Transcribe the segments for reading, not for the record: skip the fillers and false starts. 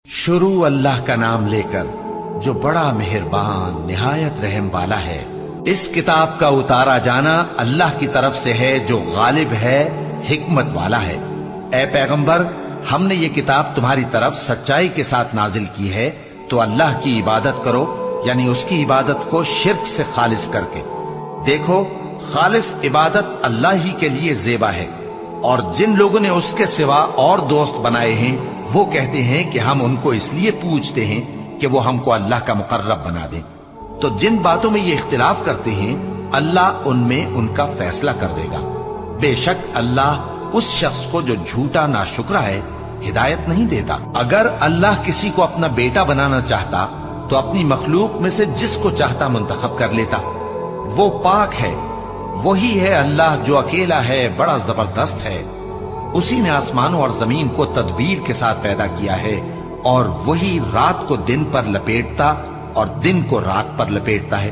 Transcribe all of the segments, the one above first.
शुरू अल्लाह का नाम लेकर जो बड़ा मेहरबान निहायत रहम वाला है। इस किताब का उतारा जाना अल्लाह की तरफ से है जो गालिब है, हिकमत वाला है। ए पैगंबर, हमने ये किताब तुम्हारी तरफ सच्चाई के साथ नाजिल की है, तो अल्लाह की इबादत करो, यानी उसकी इबादत को शिर्क से खालिस करके। देखो, खालिस इबादत अल्लाह ही के लिए ज़ेबा है, और जिन लोगों ने उसके सिवा और दोस्त बनाए हैं वो कहते हैं कि हम उनको इसलिए पूजते हैं कि वो हमको अल्लाह का मुकर्रब बना दें। तो जिन बातों में ये इख्तिलाफ करते हैं अल्लाह उनमें उनका फैसला कर देगा। बेशक अल्लाह उस शख्स को जो झूठा नाशुक्रा है हिदायत नहीं देता। अगर अल्लाह किसी को अपना बेटा बनाना चाहता तो अपनी मखलूक में से जिसको चाहता मुंतखब कर लेता। वो पाक है, वही है अल्लाह जो अकेला है, बड़ा जबरदस्त है। उसी ने आसमानों और जमीन को तदबीर के साथ पैदा किया है, और वही रात को दिन पर लपेटता और दिन को रात पर लपेटता है।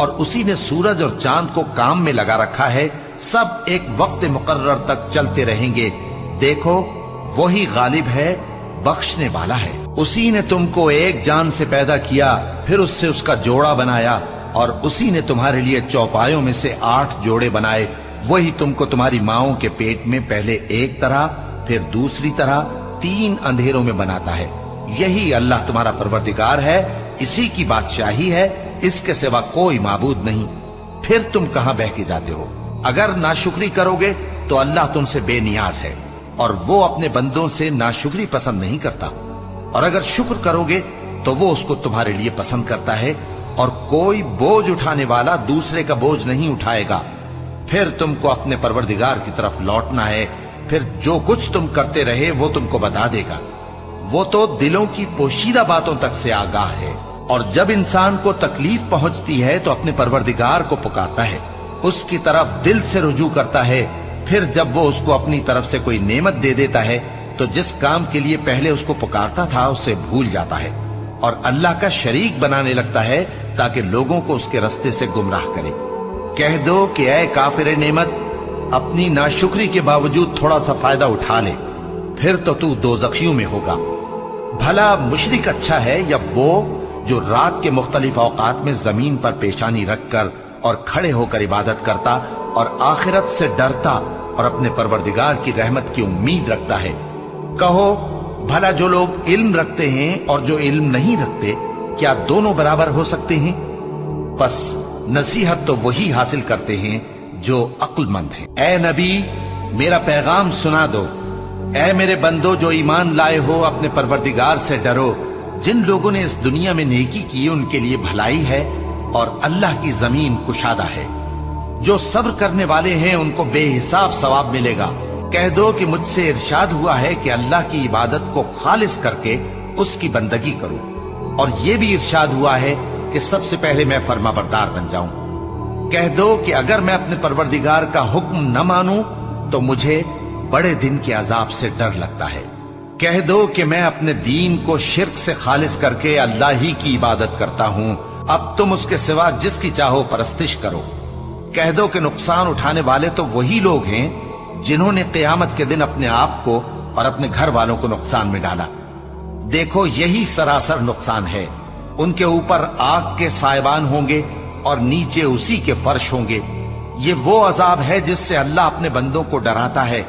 और उसी ने सूरज और चांद को काम में लगा रखा है, सब एक वक्त मुकर्रर तक चलते रहेंगे। देखो, वही गालिब है, बख्शने वाला है। उसी ने तुमको एक जान से पैदा किया, फिर उससे उसका जोड़ा बनाया, और उसी ने तुम्हारे लिए चौपायों में से 8 जोड़े बनाए। वही तुमको तुम्हारी माओं के पेट में पहले एक तरह, फिर दूसरी तरह 3 अंधेरों में बनाता है। यही अल्लाह तुम्हारा परवरदिगार है, इसी की बादशाही है, इसके सिवा कोई माबूद नहीं। फिर तुम कहां बह के जाते हो? अगर नाशुक्री करोगे तो अल्लाह तुमसे बेनियाज है, और वो अपने बंदों से नाशुक्री पसंद नहीं करता। और अगर शुक्र करोगे तो वो उसको तुम्हारे लिए पसंद करता है, और कोई बोझ उठाने वाला दूसरे का बोझ नहीं उठाएगा। फिर तुमको अपने परवरदिगार की तरफ लौटना है, फिर जो कुछ तुम करते रहे वो तुमको बता देगा। वो तो दिलों की पोशीदा बातों तक से आगाह है। और जब इंसान को तकलीफ पहुंचती है तो अपने परवरदिगार को पुकारता है, उसकी तरफ दिल से रुजू करता है। फिर जब वो उसको अपनी तरफ से कोई नेमत दे देता है तो जिस काम के लिए पहले उसको पुकारता था उसे भूल जाता है, और अल्लाह का शरीक बनाने लगता है ताकि लोगों को उसके रास्ते से गुमराह करे। कह दो कि ऐ काफिर नेमत, अपनी नाशुक्री के बावजूद थोड़ा सा फायदा उठा ले, फिर तो तू दोज़खियों में होगा। भला मुशरिक अच्छा है या वो जो रात के मुख्तलिफ औकात में जमीन पर पेशानी रखकर और खड़े होकर इबादत करता और आखिरत से डरता और अपने परवरदिगार की रहमत की उम्मीद रखता है। कहो, भला जो लोग इल्म रखते हैं और जो इल्म नहीं रखते, क्या दोनों बराबर हो सकते हैं? बस नसीहत तो वही हासिल करते हैं जो अक्लमंद हैं। ए नबी, मेरा पैगाम सुना दो। ए मेरे बंदो जो ईमान लाए हो, अपने परवरदिगार से डरो। जिन लोगों ने इस दुनिया में नेकी की उनके लिए भलाई है, और अल्लाह की जमीन कुशादा है। जो सब्र करने वाले हैं उनको बेहिसाब सवाब मिलेगा। कह दो कि मुझसे इरशाद हुआ है कि अल्लाह की इबादत को खालिस करके उसकी बंदगी करूं, और यह भी इरशाद हुआ है कि सबसे पहले मैं फर्माबरदार बन जाऊं। कह दो कि अगर मैं अपने परवरदिगार का हुक्म न मानूं तो मुझे बड़े दिन के अजाब से डर लगता है। कह दो कि मैं अपने दीन को शिर्क से खालिस करके अल्लाह ही की इबादत करता हूं, अब तुम उसके सिवा जिसकी चाहो परस्तिश करो। कह दो कि नुकसान उठाने वाले तो वही लोग हैं जिन्होंने क़यामत के दिन अपने आप को और अपने घर वालों को नुकसान में डाला। देखो, यही सरासर नुकसान है। उनके ऊपर आग के सायबान होंगे और नीचे उसी के फर्श होंगे। ये वो अजाब है जिससे अल्लाह अपने बंदों को डराता है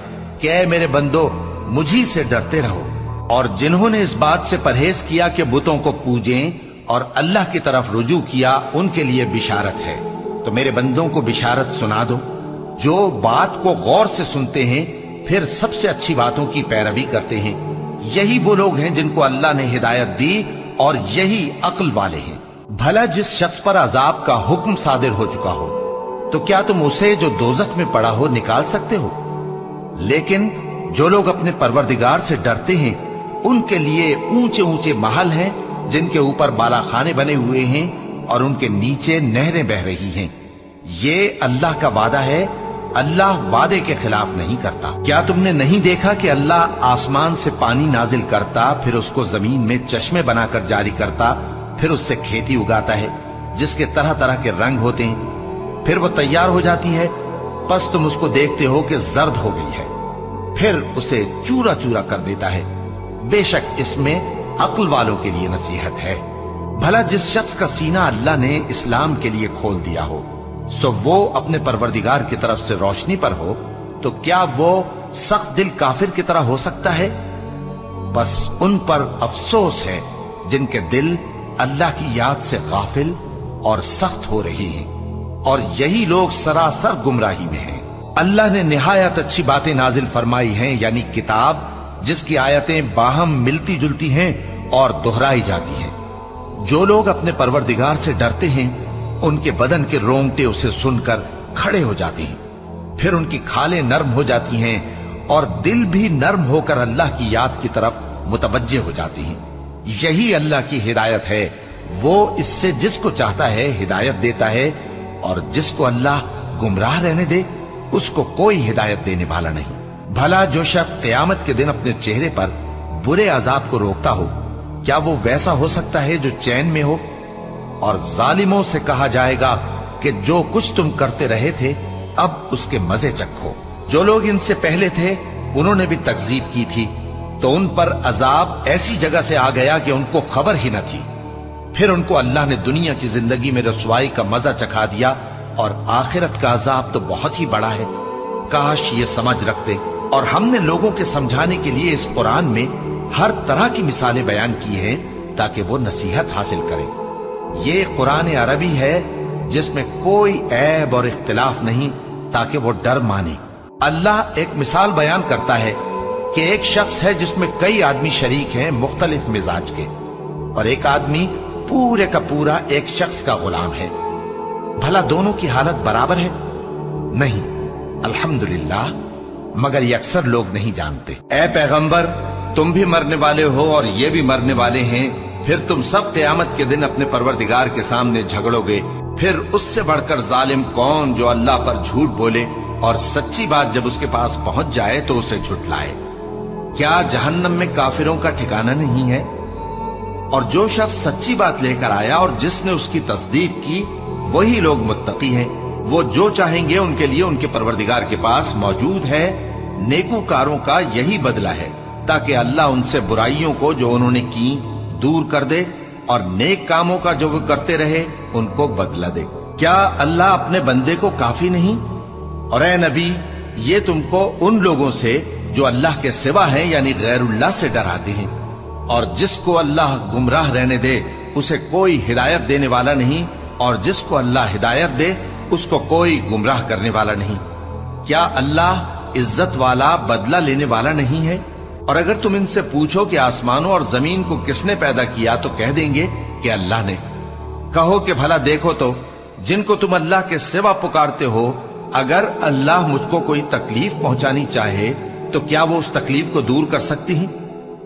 कि ऐ मेरे बंदो, मुझी से डरते रहो। और जिन्होंने इस बात से परहेज किया कि बुतों को पूजें और अल्लाह की तरफ रुजू किया, उनके लिए बिशारत है। तो मेरे बंदों को बिशारत सुना दो जो बात को गौर से सुनते हैं, फिर सबसे अच्छी बातों की पैरवी करते हैं। यही वो लोग हैं जिनको अल्लाह ने हिदायत दी, और यही अक्ल वाले हैं। भला जिस शख्स पर अजाब का हुक्म सादिर हो चुका हो, तो क्या तुम उसे जो दोजख में पड़ा हो निकाल सकते हो? लेकिन जो लोग अपने परवरदिगार से डरते हैं उनके लिए ऊंचे ऊंचे महल हैं जिनके ऊपर बालाखाने बने हुए हैं और उनके नीचे नहरें बह रही हैं। ये अल्लाह का वादा है, अल्लाह वादे के खिलाफ नहीं करता। क्या तुमने नहीं देखा कि अल्लाह आसमान से पानी नाजिल करता, फिर उसको जमीन में चश्मे बनाकर जारी करता, फिर उससे खेती उगाता है जिसके तरह तरह के रंग होते हैं, फिर वो तैयार हो जाती है। बस तुम उसको देखते हो कि जर्द हो गई है, फिर उसे चूरा चूरा कर देता है। बेशक इसमें अक्ल वालों के लिए नसीहत है। भला जिस शख्स का सीना अल्लाह ने इस्लाम के लिए खोल दिया हो, सो वो अपने परवरदिगार की तरफ से रोशनी पर हो, तो क्या वो सख्त दिल काफिर की तरह हो सकता है? बस उन पर अफसोस है जिनके दिल अल्लाह की याद से गाफिल और सख्त हो रही हैं, और यही लोग सरासर गुमराही में हैं। अल्लाह ने निहायत अच्छी बातें नाजिल फरमाई हैं, यानी किताब जिसकी आयतें बाहम मिलती जुलती हैं और दोहराई जाती हैं। जो लोग अपने परवरदिगार से डरते हैं, उनके बदन के रोंगटे उसे सुनकर खड़े हो जाते हैं, फिर उनकी खालें नर्म हो जाती हैं और दिल भी नर्म होकर अल्लाह की याद की तरफ मुतवज्जे हो जाती हैं। यही अल्लाह की हिदायत है। वो इससे जिसको चाहता है हिदायत देता है, और जिसको अल्लाह गुमराह रहने दे उसको कोई हिदायत देने वाला नहीं। भला जो शख्स क़यामत के दिन अपने चेहरे पर बुरे अजाब को रोकता हो, क्या वो वैसा हो सकता है जो चैन में हो? और जालिमों से कहा जाएगा कि जो कुछ तुम करते रहे थे अब उसके मजे चखो। जो लोग इनसे पहले थे उन्होंने भी तकजीब की थी, तो उन पर अजाब ऐसी जगह से आ गया कि उनको खबर ही न थी। फिर उनको अल्लाह ने दुनिया की जिंदगी में रसवाई का मजा चखा दिया, और आखिरत का अजाब तो बहुत ही बड़ा है। काश ये समझ रखते। और हमने लोगों के समझाने के लिए इस कुरान में हर तरह की मिसालें बयान की हैं ताकि वो नसीहत हासिल करें। ये कुरान अरबी है जिसमें कोई ऐब और इख्तिलाफ नहीं, ताकि वो डर माने। अल्लाह एक मिसाल बयान करता है कि एक शख्स है जिसमें कई आदमी शरीक हैं मुख्तलिफ मिजाज के, और एक आदमी पूरे का पूरा एक शख्स का गुलाम है। भला दोनों की हालत बराबर है? नहीं, अल्हम्दुलिल्लाह, मगर ये अक्सर लोग नहीं जानते। ऐ पैगंबर, तुम भी मरने वाले हो और ये भी मरने वाले हैं, फिर तुम सब क़यामत के दिन अपने परवरदिगार के सामने झगड़ोगे। फिर उससे बढ़कर जालिम कौन जो अल्लाह पर झूठ बोले और सच्ची बात जब उसके पास पहुंच जाए तो उसे झुठलाए। क्या जहन्नम में काफिरों का ठिकाना नहीं है? और जो शख्स सच्ची बात लेकर आया और जिसने उसकी तस्दीक की, वही लोग मुत्तकी हैं। वो जो चाहेंगे उनके लिए उनके परवरदिगार के पास मौजूद है। नेकूकारों का यही बदला है, ताकि अल्लाह उनसे बुराइयों को जो उन्होंने की दूर कर दे, और नेक कामों का जो वो करते रहे उनको बदला दे। क्या अल्लाह अपने बंदे को काफी नहीं? और ऐ नबी, ये तुमको उन लोगों से जो अल्लाह के सिवा हैं यानी गैरुल्लाह से डराते हैं, और जिसको अल्लाह गुमराह रहने दे उसे कोई हिदायत देने वाला नहीं, और जिसको अल्लाह हिदायत दे उसको कोई गुमराह करने वाला नहीं। क्या अल्लाह इज्जत वाला, बदला लेने वाला नहीं है? और अगर तुम इनसे पूछो कि आसमानों और जमीन को किसने पैदा किया, तो कह देंगे कि अल्लाह ने। कहो कि भला देखो तो, जिनको तुम अल्लाह के सिवा पुकारते हो, अगर अल्लाह मुझको कोई तकलीफ पहुंचानी चाहे तो क्या वो उस तकलीफ को दूर कर सकती हैं?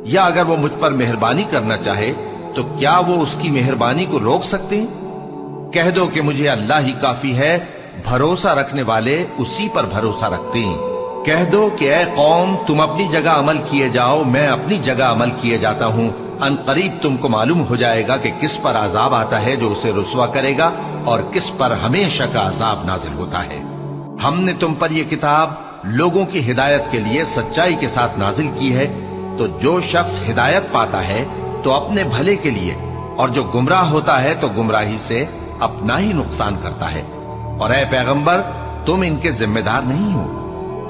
या अगर वो मुझ पर मेहरबानी करना चाहे तो क्या वो उसकी मेहरबानी को रोक सकते हैं? कह दो कि मुझे अल्लाह ही काफी है, भरोसा रखने वाले उसी पर भरोसा रखते हैं। कह दो कि ऐ कौम, तुम अपनी जगह अमल किए जाओ, मैं अपनी जगह अमल किए जाता हूं। अनकरीब तुमको मालूम हो जाएगा कि किस पर अजाब आता है जो उसे रुसवा करेगा, और किस पर हमेशा का अजाब नाजिल होता है। हमने तुम पर यह किताब लोगों की हिदायत के लिए सच्चाई के साथ नाजिल की है, तो जो शख्स हिदायत पाता है तो अपने भले के लिए, और जो गुमराह होता है तो गुमराही से अपना ही नुकसान करता है। और ऐ पैगंबर, तुम इनके जिम्मेदार नहीं हो।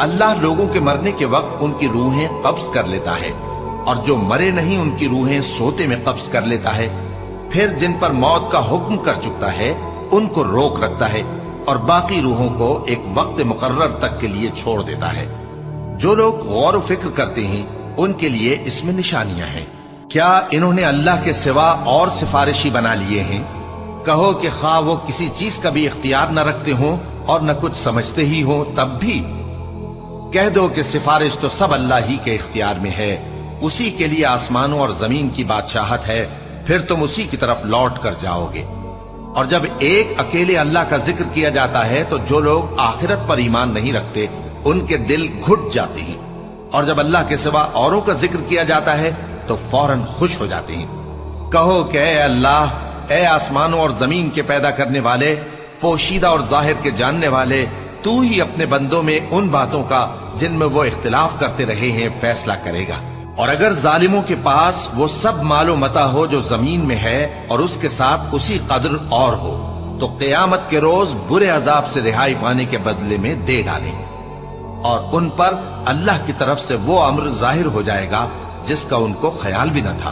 अल्लाह लोगों के मरने के वक्त उनकी रूहें कब्ज कर लेता है, और जो मरे नहीं उनकी रूहें सोते में कब्ज कर लेता है। फिर जिन पर मौत का हुक्म कर चुका है उनको रोक रखता है, और बाकी रूहों को एक वक्त मुकर्रर तक के लिए छोड़ देता है। जो लोग गौर व फिक्र करते हैं उनके लिए इसमें निशानियां हैं। क्या इन्होंने अल्लाह के सिवा और सिफारिशी बना लिए हैं? कहो कि खा वो किसी चीज का भी इख्तियार न रखते हों और न कुछ समझते ही हों, तब भी कह दो कि सिफारिश तो सब अल्लाह ही के इख्तियार में है। उसी के लिए आसमानों और जमीन की बादशाहत है, फिर तुम उसी की तरफ लौट कर जाओगे। और जब एक अकेले अल्लाह का जिक्र किया जाता है तो जो लोग आखिरत पर ईमान नहीं रखते उनके दिल घुट जाते हैं, और जब अल्लाह के सिवा औरों का जिक्र किया जाता है तो फौरन खुश हो जाते हैं। कहो कि ऐ अल्लाह, ऐ आसमानों और जमीन के पैदा करने वाले, पोशीदा और जाहिर के जानने वाले, तू ही अपने बंदों में उन बातों का जिनमें वो इख्तिलाफ करते रहे हैं फैसला करेगा। اور اگر ظالموں کے پاس وہ سب مال و متا ہو جو زمین میں ہے اور اس کے ساتھ اسی قدر اور ہو تو قیامت کے روز برے عذاب سے رہائی پانے کے بدلے میں دے ڈالیں، اور ان پر اللہ کی طرف سے وہ امر ظاہر ہو جائے گا جس کا ان کو خیال بھی نہ تھا،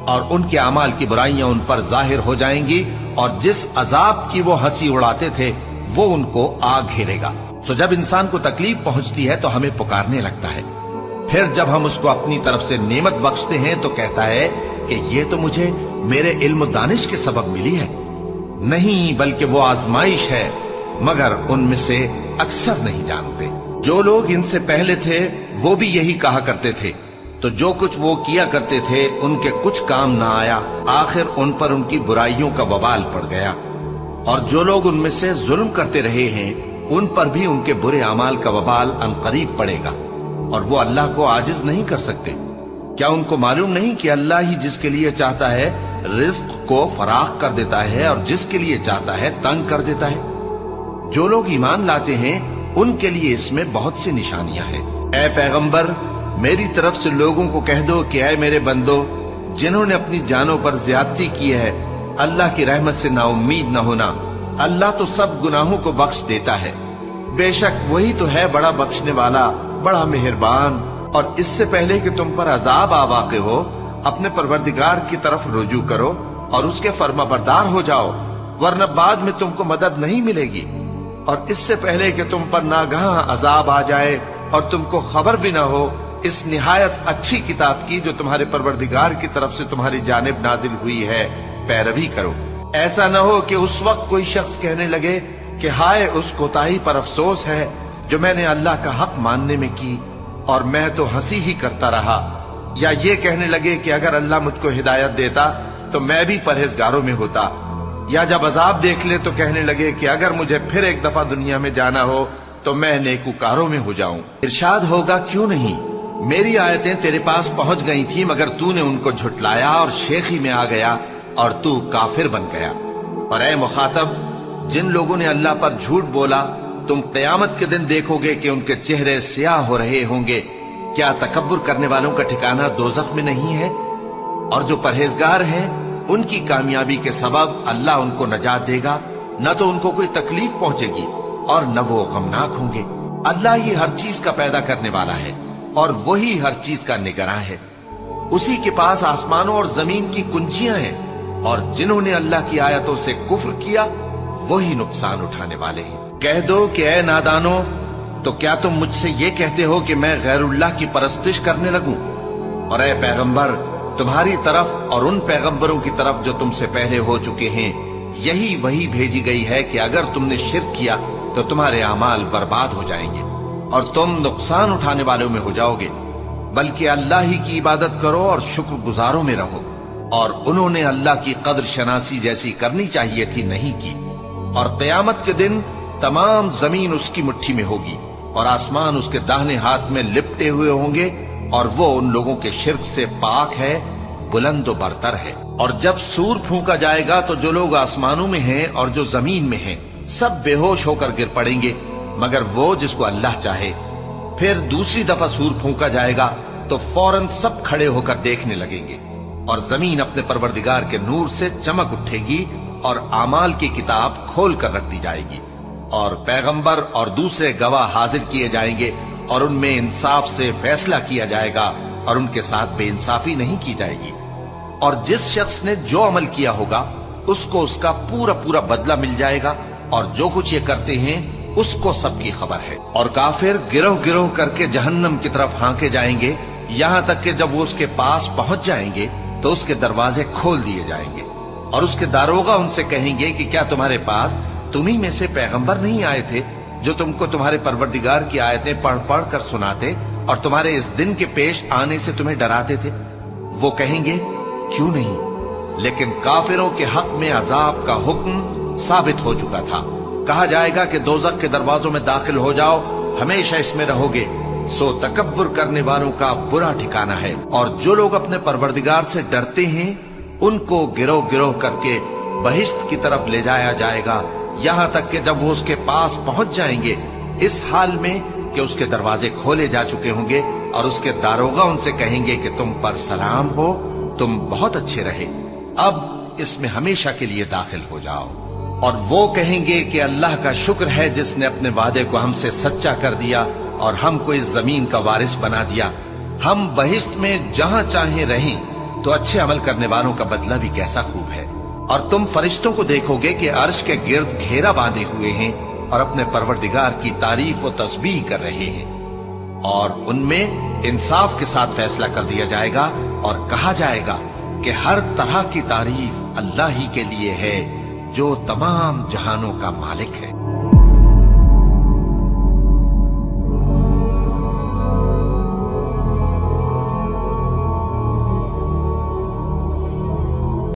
اور ان کے اعمال کی برائیاں ان پر ظاہر ہو جائیں گی، اور جس عذاب کی وہ ہنسی اڑاتے تھے وہ ان کو آ گھیرے گا۔ سو جب انسان کو تکلیف پہنچتی ہے تو ہمیں پکارنے لگتا ہے، پھر جب ہم اس کو اپنی طرف سے نعمت بخشتے ہیں تو کہتا ہے کہ یہ تو مجھے میرے علم و دانش کے سبب ملی ہے۔ نہیں، بلکہ وہ آزمائش ہے، مگر ان میں سے اکثر نہیں جانتے۔ جو لوگ ان سے پہلے تھے وہ بھی یہی کہا کرتے تھے، تو جو کچھ وہ کیا کرتے تھے ان کے کچھ کام نہ آیا، آخر ان پر ان کی برائیوں کا وبال پڑ گیا۔ اور جو لوگ ان میں سے ظلم کرتے رہے ہیں ان پر بھی ان کے برے اعمال کا وبال عنقریب پڑے گا، اور وہ اللہ کو عاجز نہیں کر سکتے۔ کیا ان کو معلوم نہیں کہ اللہ ہی جس کے لیے چاہتا ہے رزق کو فراخ کر دیتا ہے اور جس کے لیے چاہتا ہے تنگ کر دیتا ہے؟ جو لوگ ایمان لاتے ہیں ان کے لیے اس میں بہت سی نشانیاں ہیں۔ اے پیغمبر، میری طرف سے لوگوں کو کہہ دو کہ اے میرے بندو، جنہوں نے اپنی جانوں پر زیادتی کی ہے، اللہ کی رحمت سے نا امید نہ ہونا۔ اللہ تو سب گناہوں کو بخش دیتا ہے، بے شک وہی تو ہے بڑا بخشنے والا، بڑا مہربان۔ اور اس سے پہلے کہ تم پر عذاب آ واقع ہو، اپنے پروردگار کی طرف رجوع کرو اور اس کے فرما بردار ہو جاؤ، ورنہ بعد میں تم کو مدد نہیں ملے گی۔ اور اس سے پہلے کہ تم پر ناگہاں عذاب آ جائے اور تم کو خبر بھی نہ ہو، اس نہایت اچھی کتاب کی جو تمہارے پروردگار کی طرف سے تمہاری جانب نازل ہوئی ہے پیروی کرو۔ ایسا نہ ہو کہ اس وقت کوئی شخص کہنے لگے کہ ہائے اس کوتاہی پر افسوس ہے جو میں نے اللہ کا حق ماننے میں کی، اور میں تو ہنسی ہی کرتا رہا، یا یہ کہنے لگے کہ اگر اللہ مجھ کو ہدایت دیتا تو میں بھی پرہیزگاروں میں ہوتا، یا جب عذاب دیکھ لے تو کہنے لگے کہ اگر مجھے پھر ایک دفعہ دنیا میں جانا ہو تو میں نیکوکاروں میں ہو جاؤں۔ ارشاد ہوگا کیوں نہیں، میری آیتیں تیرے پاس پہنچ گئی تھی مگر تو نے ان کو جھٹلایا اور شیخی میں آ گیا اور تو کافر بن گیا۔ اور اے مخاطب، جن لوگوں نے اللہ پر جھوٹ بولا تم قیامت کے دن دیکھو گے کہ ان کے چہرے سیاہ ہو رہے ہوں گے۔ کیا تکبر کرنے والوں کا ٹھکانہ دوزخ میں نہیں ہے؟ اور جو پرہیزگار ہیں ان کی کامیابی کے سبب اللہ ان کو نجات دے گا، نہ تو ان کو کوئی تکلیف پہنچے گی اور نہ وہ غمناک ہوں گے۔ اللہ ہی ہر چیز کا پیدا کرنے والا ہے اور وہی ہر چیز کا نگراں ہے۔ اسی کے پاس آسمانوں اور زمین کی کنجیاں ہیں، اور جنہوں نے اللہ کی آیتوں سے کفر کیا وہی نقصان اٹھانے والے ہیں۔ کہہ دو کہ اے نادانو، تو کیا تم مجھ سے یہ کہتے ہو کہ میں غیر اللہ کی پرستش کرنے لگوں؟ اور اے پیغمبر، تمہاری طرف اور ان پیغمبروں کی طرف جو تم سے پہلے ہو چکے ہیں یہی وہی بھیجی گئی ہے کہ اگر تم نے شرک کیا تو تمہارے اعمال برباد ہو جائیں گے اور تم نقصان اٹھانے والوں میں ہو جاؤ گے، بلکہ اللہ ہی کی عبادت کرو اور شکر گزاروں میں رہو۔ اور انہوں نے اللہ کی قدر شناسی جیسی کرنی چاہیے تھی نہیں کی۔ اور قیامت کے دن تمام زمین اس کی مٹھی میں ہوگی اور آسمان اس کے داہنے ہاتھ میں لپٹے ہوئے ہوں گے، اور وہ ان لوگوں کے شرک سے پاک ہے، بلند و برتر ہے۔ اور جب سور پھونکا جائے گا تو جو لوگ آسمانوں میں ہیں اور جو زمین میں ہیں سب بے ہوش ہو کر گر پڑیں گے مگر وہ جس کو اللہ چاہے۔ پھر دوسری دفعہ سور پھونکا جائے گا تو فوراً سب کھڑے ہو کر دیکھنے لگیں گے، اور زمین اپنے پروردگار کے نور سے چمک اٹھے گی اور اعمال کی کتاب کھول کر رکھ دی جائے گی، اور پیغمبر اور دوسرے گواہ حاضر کیے جائیں گے، اور ان میں انصاف سے فیصلہ کیا جائے گا اور ان کے ساتھ بے انصافی نہیں کی جائے گی۔ اور جس شخص نے جو عمل کیا ہوگا اس کو اس کا پورا پورا بدلہ مل جائے گا، اور جو کچھ یہ کرتے ہیں اس کو سب کی خبر ہے۔ اور کافر گروہ گروہ کر کے جہنم کی طرف ہانکے جائیں گے، یہاں تک کہ جب وہ اس کے پاس پہنچ جائیں گے تو اس کے دروازے کھول دیے جائیں گے، اور اس کے داروغہ ان سے کہیں گے کہ کیا تمہارے پاس تمہیں میں سے پیغمبر نہیں آئے تھے جو تم کو تمہارے پروردگار کی آیتیں پڑھ پڑھ کر سناتے اور تمہارے اس دن کے پیش آنے سے تمہیں ڈراتے تھے؟ وہ کہیں گے کیوں نہیں، لیکن کافروں کے حق میں عذاب کا حکم ثابت ہو چکا تھا۔ کہا جائے گا کہ دوزخ کے دروازوں میں داخل ہو جاؤ، ہمیشہ اس میں رہو گے، سو تکبر کرنے والوں کا برا ٹھکانہ ہے۔ اور جو لوگ اپنے پروردگار سے ڈرتے ہیں ان کو گروہ گروہ کر کے بہشت کی طرف لے جایا جائے گا، یہاں تک کہ جب وہ اس کے پاس پہنچ جائیں گے اس حال میں کہ اس کے دروازے کھولے جا چکے ہوں گے और उसके दारोगा उनसे कहेंगे कि तुम पर सलाम हो, तुम बहुत अच्छे रहे, अब इसमें हमेशा के लिए दाखिल हो जाओ। और वो कहेंगे कि अल्लाह का शुक्र है जिसने अपने वादे को हमसे सच्चा कर दिया और हमको इस जमीन का वारिस बना दिया। हम बहिश्त में जहां चाहे रहें, तो अच्छे अमल करने वालों का बदला भी कैसा खूब है। और तुम फरिश्तों को देखोगे कि अर्श के गिर्द घेरा बांधे हुए हैं और अपने परवरदिगार की तारीफ और तस्बीह कर रहे हैं, और उनमें इंसाफ के साथ फैसला कर दिया जाएगा और कहा जाएगा कि हर तरह की तारीफ अल्लाह ही के लिए है जो तमाम जहानों का मालिक है।